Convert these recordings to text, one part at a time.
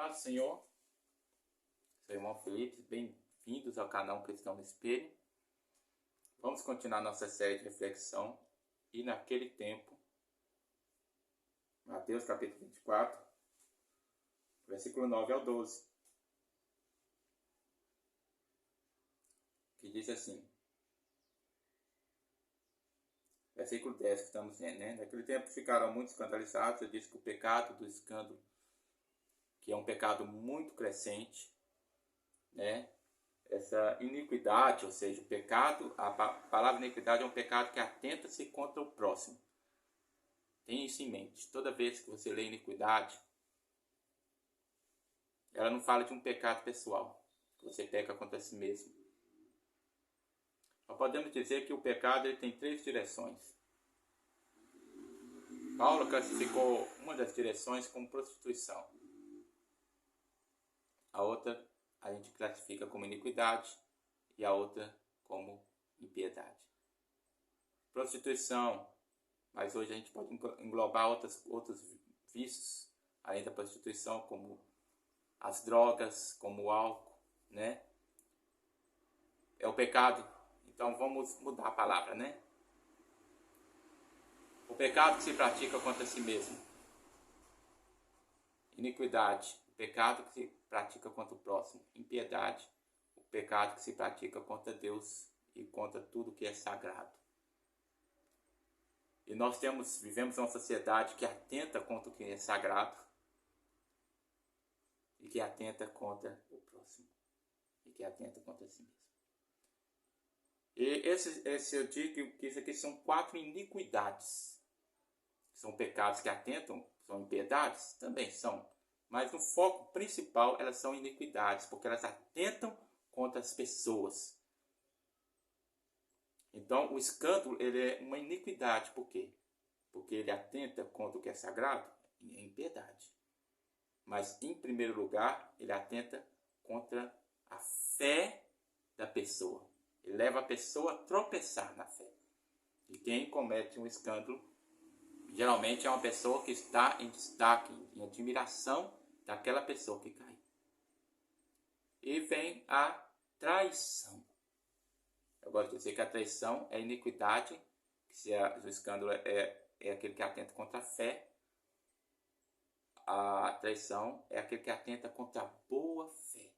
Paz do Senhor, sou o irmão Felipe, bem-vindos ao canal Cristão no Espelho. Vamos continuar nossa série de reflexão. E naquele tempo, Mateus capítulo 24, versículo 9 ao 12, que diz assim, versículo 10 que estamos vendo, né? Naquele tempo ficaram muito escandalizados. Eu disse que o pecado do escândalo, que é um pecado muito crescente, né? Essa iniquidade, ou seja, o pecado, a palavra iniquidade é um pecado que atenta-se contra o próximo. Tenha isso em mente. Toda vez que você lê iniquidade, ela não fala de um pecado pessoal, que você peca contra si mesmo. Nós podemos dizer que o pecado ele tem três direções. Paulo classificou uma das direções como prostituição. A outra a gente classifica como iniquidade e a outra como impiedade. Prostituição, mas hoje a gente pode englobar outros vícios além da prostituição, como as drogas, como o álcool, né? É o pecado. Então vamos mudar a palavra, né? O pecado que se pratica contra si mesmo. Iniquidade, o pecado que se pratica contra o próximo. Impiedade, o pecado que se pratica contra Deus e contra tudo que é sagrado. E nós vivemos uma sociedade que atenta contra o que é sagrado e que atenta contra o próximo e que atenta contra si mesmo. E eu digo que isso aqui são 4 iniquidades. São pecados que atentam, são impiedades? Também são. Mas no foco principal elas são iniquidades, porque elas atentam contra as pessoas. Então o escândalo ele é uma iniquidade. Por quê? Porque ele atenta contra o que é sagrado, é impiedade. Mas em primeiro lugar ele atenta contra a fé da pessoa. Ele leva a pessoa a tropeçar na fé. E quem comete um escândalo geralmente é uma pessoa que está em destaque, em admiração daquela pessoa que cai. E vem a traição. Eu gosto de dizer que a traição é a iniquidade, que se o escândalo é aquele que atenta contra a fé, a traição é aquele que atenta contra a boa fé.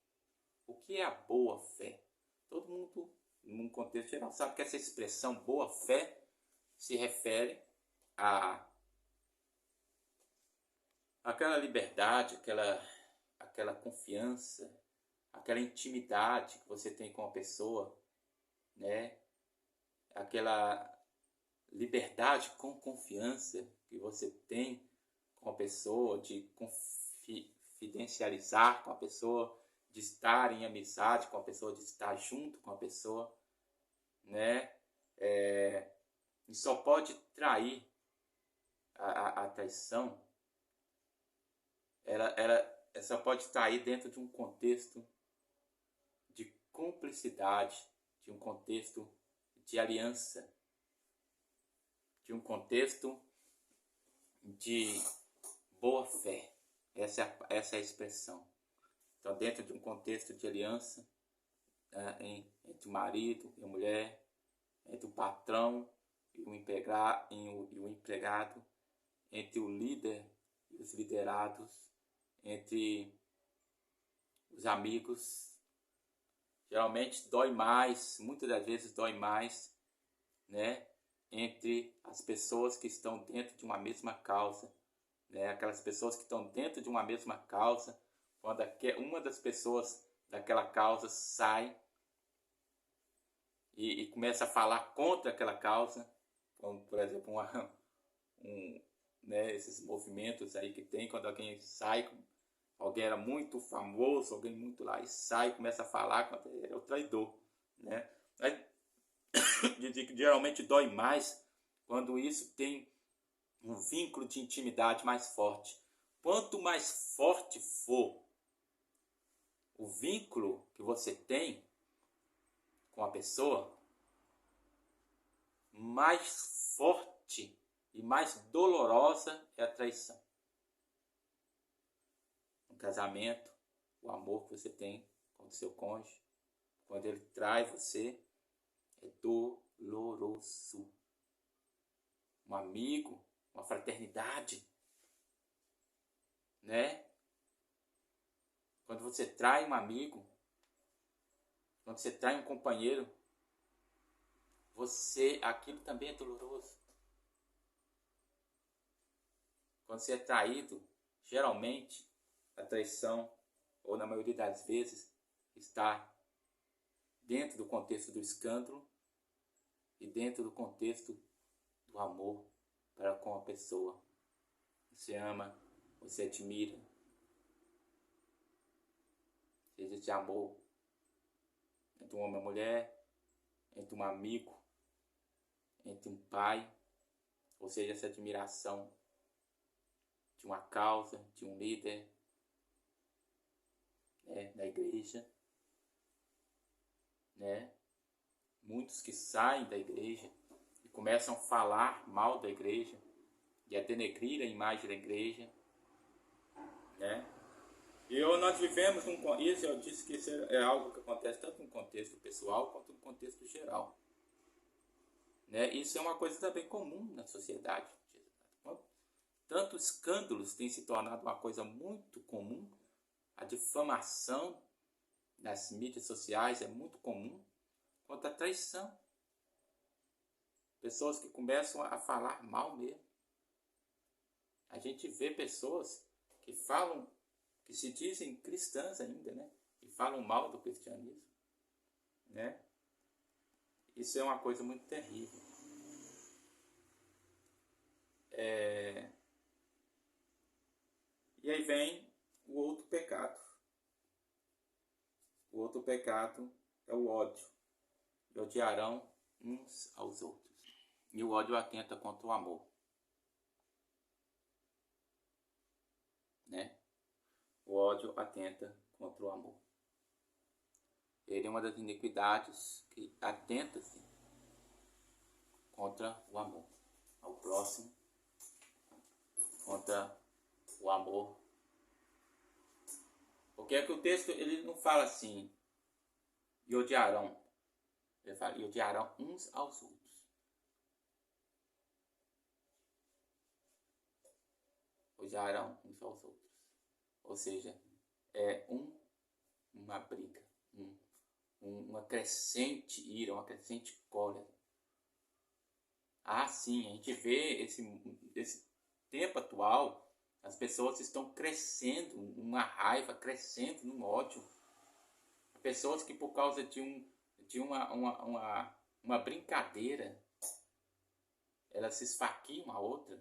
O que é a boa fé? Todo mundo, num contexto geral, sabe que essa expressão boa fé se refere a aquela liberdade, aquela confiança, aquela intimidade que você tem com a pessoa, né? Aquela liberdade com confiança que você tem com a pessoa, de confidencializar com a pessoa, de estar em amizade com a pessoa, de estar junto com a pessoa, né? E só pode trair a traição. Ela só pode estar aí dentro de um contexto de cumplicidade, de um contexto de aliança, de um contexto de boa fé. Essa é a expressão. Então, dentro de um contexto de aliança, entre o marido e a mulher, entre o patrão e o empregado, entre o líder e os liderados, entre os amigos, geralmente dói mais, muitas das vezes dói mais, né? Entre as pessoas que estão dentro de uma mesma causa, né? Aquelas pessoas que estão dentro de uma mesma causa, quando uma das pessoas daquela causa sai e começa a falar contra aquela causa, como por exemplo né, esses movimentos aí que tem, quando alguém sai, alguém era muito famoso, alguém muito lá, e sai e começa a falar contra ele, é o traidor, né? Que geralmente dói mais quando isso tem um vínculo de intimidade mais forte. Quanto mais forte for o vínculo que você tem com a pessoa, mais forte e mais dolorosa é a traição. no casamento, o amor que você tem com o seu cônjuge, quando ele trai você, é doloroso. Um amigo, uma fraternidade, né? Quando você trai um amigo, quando você trai um companheiro, aquilo também é doloroso. Quando você é traído, geralmente a traição, ou na maioria das vezes, está dentro do contexto do escândalo e dentro do contexto do amor para com a pessoa. Você ama, você admira, seja de amor entre um homem e uma mulher, entre um amigo, entre um pai, ou seja, essa admiração de uma causa, de um líder, né, da igreja, né? Muitos que saem da igreja e começam a falar mal da igreja e a denegrir a imagem da igreja, né? Nós vivemos isso, eu disse que isso é algo que acontece tanto no contexto pessoal quanto no contexto geral, né? Isso é uma coisa também comum na sociedade. Tanto escândalos têm se tornado uma coisa muito comum, a difamação nas mídias sociais é muito comum, quanto a traição. Pessoas que começam a falar mal mesmo. A gente vê pessoas que falam, que se dizem cristãs ainda, né? E falam mal do cristianismo, né? Isso é uma coisa muito terrível. E aí vem o outro pecado. O outro pecado é o ódio. E odiarão uns aos outros. E o ódio atenta contra o amor, né? O ódio atenta contra o amor. Ele é uma das iniquidades que atenta-se contra o amor ao próximo, contra o amor. Porque é que o texto ele não fala assim, e odiarão. Ele fala, e odiarão uns aos outros. Odiarão uns aos outros. Ou seja, é uma briga, uma crescente ira, uma crescente cólera. Ah, sim, a gente vê esse tempo atual, as pessoas estão crescendo, uma raiva, crescendo num ódio. Pessoas que por causa de uma brincadeira, elas se esfaqueiam a outra.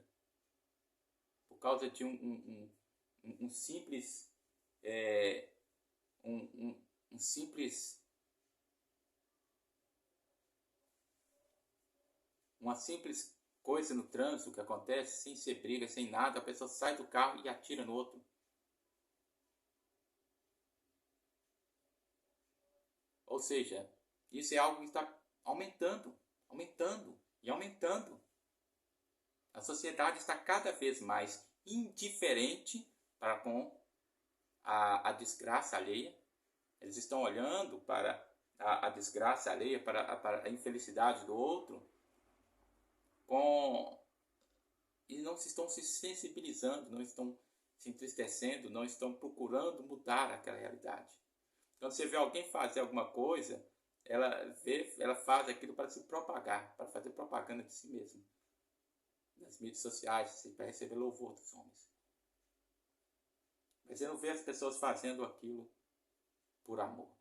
Por causa de um simples uma simples coisa no trânsito que acontece, sem ser briga, sem nada, a pessoa sai do carro e atira no outro. Ou seja, isso é algo que está aumentando. A sociedade está cada vez mais indiferente para com a desgraça alheia. Eles estão olhando para a desgraça alheia, para a infelicidade do outro, e não estão se sensibilizando, não estão se entristecendo, não estão procurando mudar aquela realidade. Quando você vê alguém fazer alguma coisa, ela faz aquilo para se propagar, para fazer propaganda de si mesma. Nas mídias sociais, para receber louvor dos homens. Mas você não vê as pessoas fazendo aquilo por amor.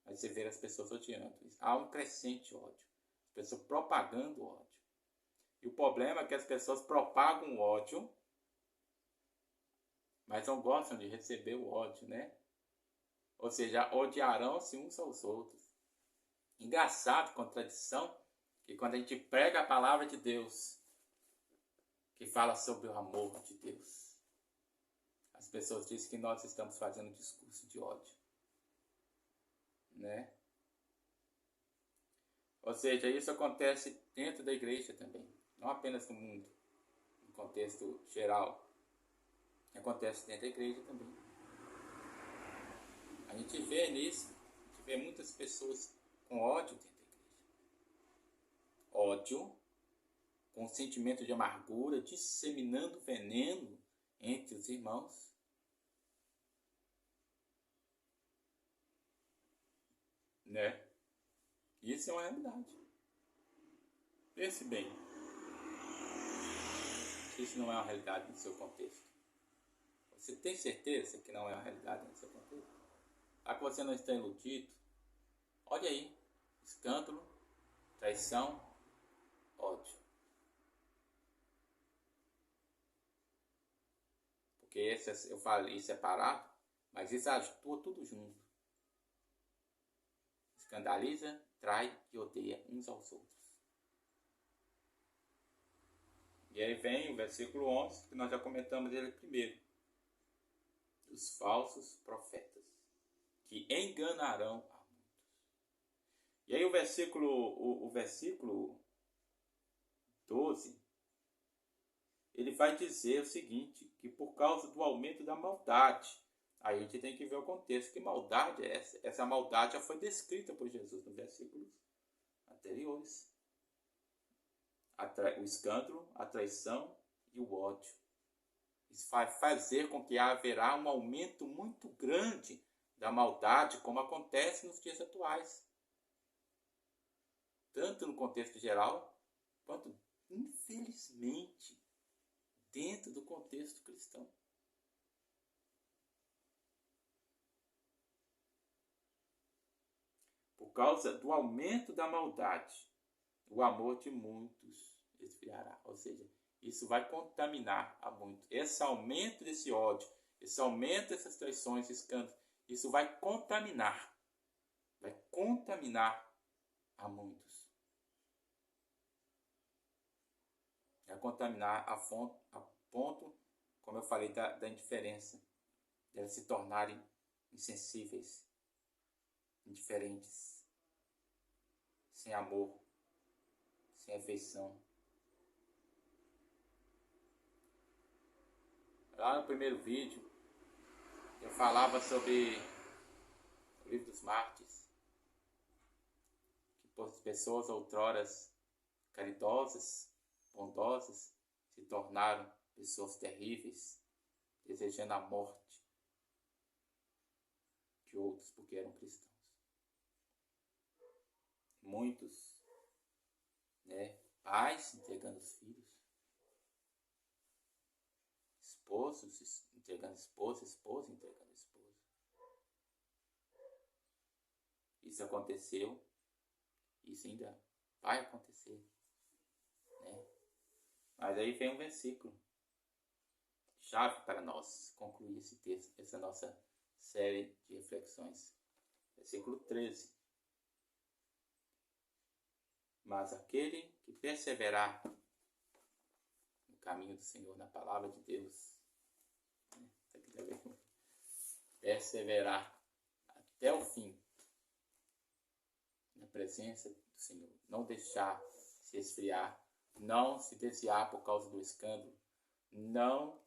Mas você vê as pessoas odiando. Há um crescente ódio. As pessoas propagando ódio. E o problema é que as pessoas propagam o ódio, mas não gostam de receber o ódio, né? Ou seja, odiarão-se uns aos outros. Engraçado, contradição, que quando a gente prega a palavra de Deus, que fala sobre o amor de Deus, as pessoas dizem que nós estamos fazendo um discurso de ódio, né? Ou seja, isso acontece dentro da igreja também, não apenas no mundo, no contexto geral, acontece dentro da igreja também. nisso, a gente vê muitas pessoas com ódio dentro da igreja. Ódio, com sentimento de amargura, disseminando veneno entre os irmãos. Né? Isso é uma realidade. Pense bem. Isso não é uma realidade no seu contexto. Você tem certeza que não é uma realidade no seu contexto? Para que você não esteja iludido, olha aí. Escândalo, traição, ódio. Porque esse, eu falei separado, mas isso atua tudo junto. Escandaliza, trai e odeia uns aos outros. E aí vem o versículo 11, que nós já comentamos ele primeiro. Os falsos profetas, que enganarão a muitos. E aí o versículo 12, ele vai dizer o seguinte, que por causa do aumento da maldade, aí a gente tem que ver o contexto, que maldade é essa? Essa maldade já foi descrita por Jesus nos versículos anteriores. O escândalo, a traição e o ódio. Isso vai fazer com que haverá um aumento muito grande da maldade, como acontece nos dias atuais. Tanto no contexto geral, quanto, infelizmente, dentro do contexto cristão. Por causa do aumento da maldade, o amor de muitos esfriará. Ou seja, isso vai contaminar a muitos. Esse aumento desse ódio, esse aumento dessas traições, escândalos, isso vai contaminar a muitos. Vai contaminar a ponto, como eu falei, da indiferença, de elas se tornarem insensíveis, indiferentes, sem amor, sem afeição. Lá no primeiro vídeo, eu falava sobre o livro dos mártires, que pessoas outroras caridosas, bondosas, se tornaram pessoas terríveis, desejando a morte de outros porque eram cristãos. Muitos, pais entregando os filhos, esposos entregando esposa, esposa entregando esposa. Isso aconteceu, isso ainda vai acontecer, Mas aí vem um versículo chave para nós concluir esse texto, essa nossa série de reflexões. Versículo 13. Mas aquele que perseverar no caminho do Senhor, na palavra de Deus, perseverar até o fim na presença do Senhor, não deixar se esfriar, não se desviar por causa do escândalo, não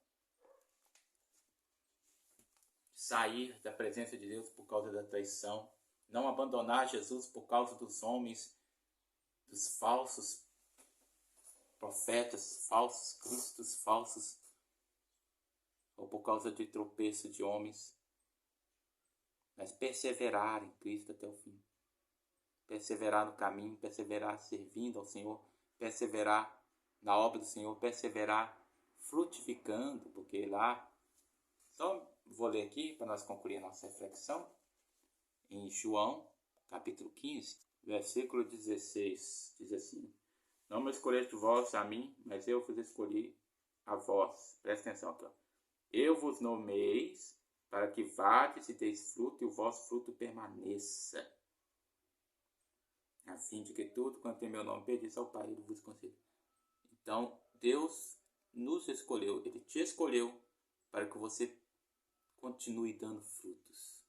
sair da presença de Deus por causa da traição, não abandonar Jesus por causa dos homens, dos falsos profetas, falsos cristos, falsos, ou por causa de tropeço de homens, mas perseverar em Cristo até o fim. Perseverar no caminho, perseverar servindo ao Senhor, perseverar na obra do Senhor, perseverar frutificando, porque lá, só vou ler aqui para nós concluir a nossa reflexão, em João, capítulo 15, versículo 16, diz assim: não me escolheste vós a mim, mas eu vos escolhi a vós. Presta atenção aqui. Eu vos nomeeis para que vades e deis fruto e o vosso fruto permaneça, a fim de que tudo quanto em meu nome pedis ao Pai, Ele vos conceda. Então, Deus nos escolheu, Ele te escolheu para que você continue dando frutos.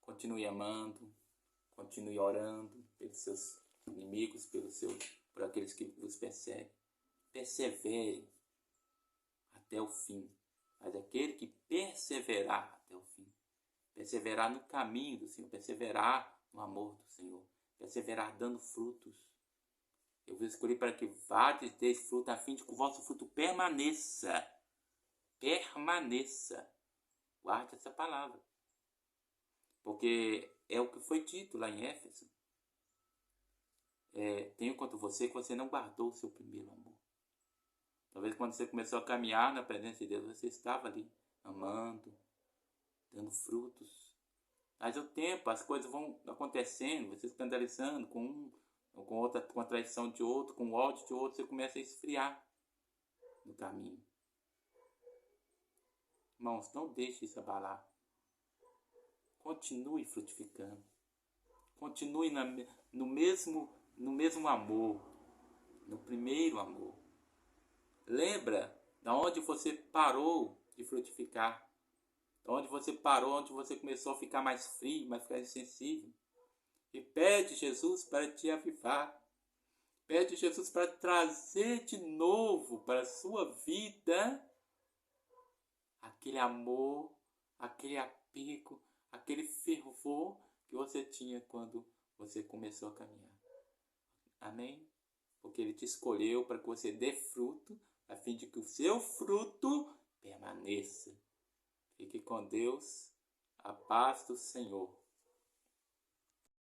Continue amando, continue orando pelos seus inimigos, por aqueles que vos perseguem. Persevere até o fim. Mas aquele que perseverar até o fim, perseverar no caminho do Senhor, perseverar no amor do Senhor, perseverar dando frutos. Eu vos escolhi para que vades deis fruto, a fim de que o vosso fruto permaneça. Permaneça. Guarde essa palavra. Porque é o que foi dito lá em Éfeso. Tenho contra você que você não guardou o seu primeiro amor. Talvez quando você começou a caminhar na presença de Deus, você estava ali, amando, dando frutos. Mas o tempo, as coisas vão acontecendo, você escandalizando com um, com outra, com a traição de outro, com o ódio de outro, você começa a esfriar no caminho. Irmãos, não deixe isso abalar. Continue frutificando. Continue no mesmo amor, no primeiro amor. Lembra de onde você parou de frutificar, de onde você parou, onde você começou a ficar mais frio, mais sensível. E pede Jesus para te avivar. Pede Jesus para trazer de novo para a sua vida aquele amor, aquele apego, aquele fervor que você tinha quando você começou a caminhar. Amém? Porque Ele te escolheu para que você dê fruto, a fim de que o seu fruto permaneça. Fique com Deus, a paz do Senhor.